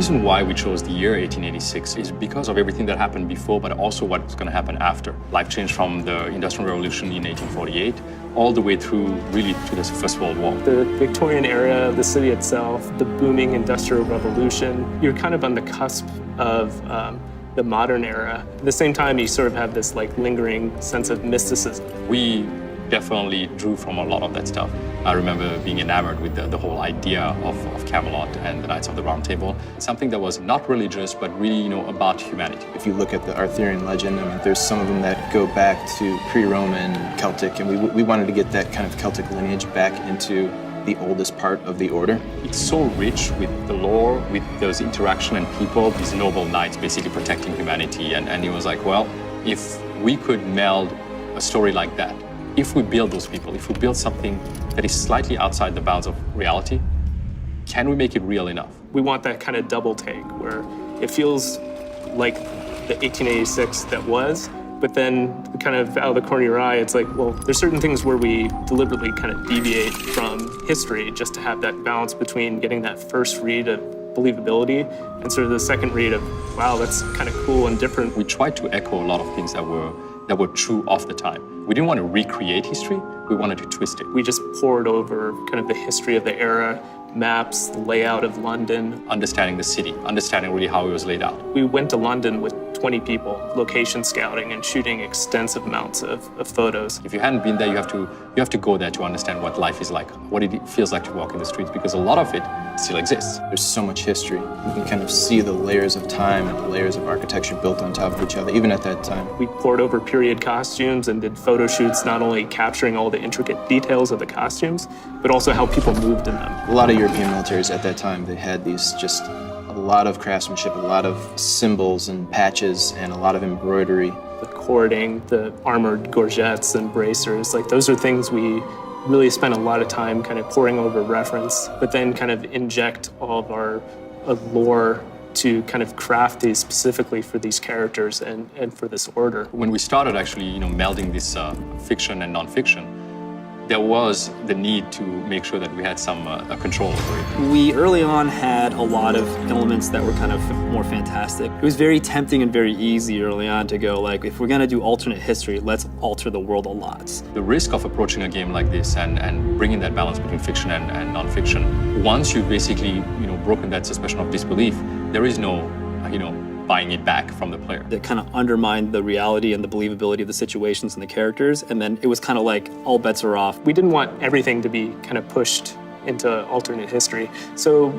reason why we chose the year 1886 is because of everything that happened before, but also what's going to happen after. Life changed from the Industrial Revolution in 1848 all the way through really to the First World War. The Victorian era, the city itself, the booming Industrial Revolution, you're kind of on the cusp of the modern era. At the same time, you sort of have this like lingering sense of mysticism. We definitely drew from a lot of that stuff. I remember being enamored with the whole idea of Camelot and the Knights of the Round Table, something that was not religious, but really, about humanity. If you look at the Arthurian legend, there's some of them that go back to pre-Roman, Celtic, and we wanted to get that kind of Celtic lineage back into the oldest part of the order. It's so rich with the lore, with those interaction and people, these noble knights basically protecting humanity. And it was like, well, if we could meld a story like that, if we build those people, if we build something that is slightly outside the bounds of reality, can we make it real enough? We want that kind of double take where it feels like the 1886 that was, but then kind of out of the corner of your eye, it's like, well, there's certain things where we deliberately kind of deviate from history just to have that balance between getting that first read of believability and sort of the second read of, wow, that's kind of cool and different. We tried to echo a lot of things that were true of the time. We didn't want to recreate history, we wanted to twist it. We just poured over kind of the history of the era, maps, the layout of London. Understanding the city, understanding really how it was laid out. We went to London with 20 people, location scouting and shooting extensive amounts of photos. If you hadn't been there, you have to go there to understand what life is like, what it feels like to walk in the streets, because a lot of it still exists. There's so much history. You can kind of see the layers of time and the layers of architecture built on top of each other, even at that time. We poured over period costumes and did photo shoots, not only capturing all the intricate details of the costumes, but also how people moved in them. A lot of European militaries at that time, they had these just a lot of craftsmanship, a lot of symbols and patches, and a lot of embroidery. The cording, the armored gorgets and bracers, like those are things we really spent a lot of time kind of pouring over reference, but then kind of inject all of our lore to kind of craft these specifically for these characters and for this order. When we started actually, melding this fiction and nonfiction, there was the need to make sure that we had some control over it. We early on had a lot of elements that were kind of more fantastic. It was very tempting and very easy early on to go like, if we're gonna do alternate history, let's alter the world a lot. The risk of approaching a game like this and bringing that balance between fiction and nonfiction, once you've basically, broken that suspension of disbelief, there is no, buying it back from the player. That kind of undermined the reality and the believability of the situations and the characters, and then it was kind of like all bets are off. We didn't want everything to be kind of pushed into alternate history. So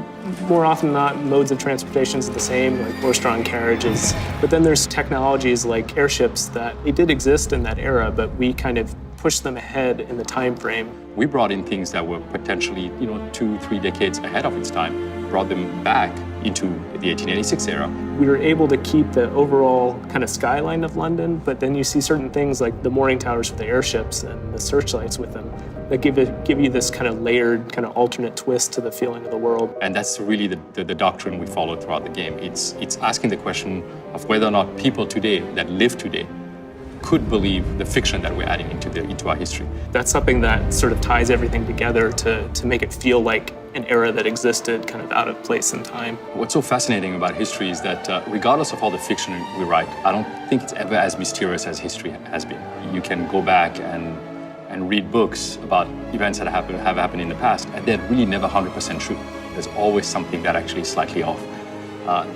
more often than not, modes of transportation is the same, like horse-drawn carriages. But then there's technologies like airships that they did exist in that era, but we kind of pushed them ahead in the time frame. We brought in things that were potentially, 2-3 decades ahead of its time, brought them back into the 1886 era. We were able to keep the overall kind of skyline of London, but then you see certain things like the mooring towers for the airships and the searchlights with them that give you this kind of layered, kind of alternate twist to the feeling of the world. And that's really the doctrine we followed throughout the game. It's asking the question of whether or not people today that live today could believe the fiction that we're adding into our history. That's something that sort of ties everything together to make it feel like an era that existed kind of out of place in time. What's so fascinating about history is that regardless of all the fiction we write, I don't think it's ever as mysterious as history has been. You can go back and read books about events that have happened in the past, and they're really never 100% true. There's always something that actually is slightly off.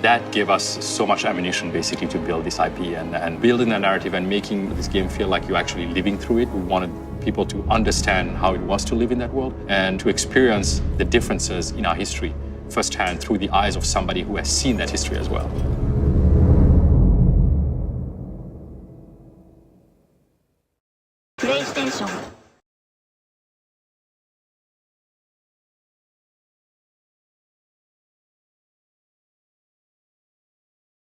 That gave us so much ammunition basically to build this IP and building the narrative and making this game feel like you're actually living through it. We wanted people to understand how it was to live in that world and to experience the differences in our history firsthand through the eyes of somebody who has seen that history as well. PlayStation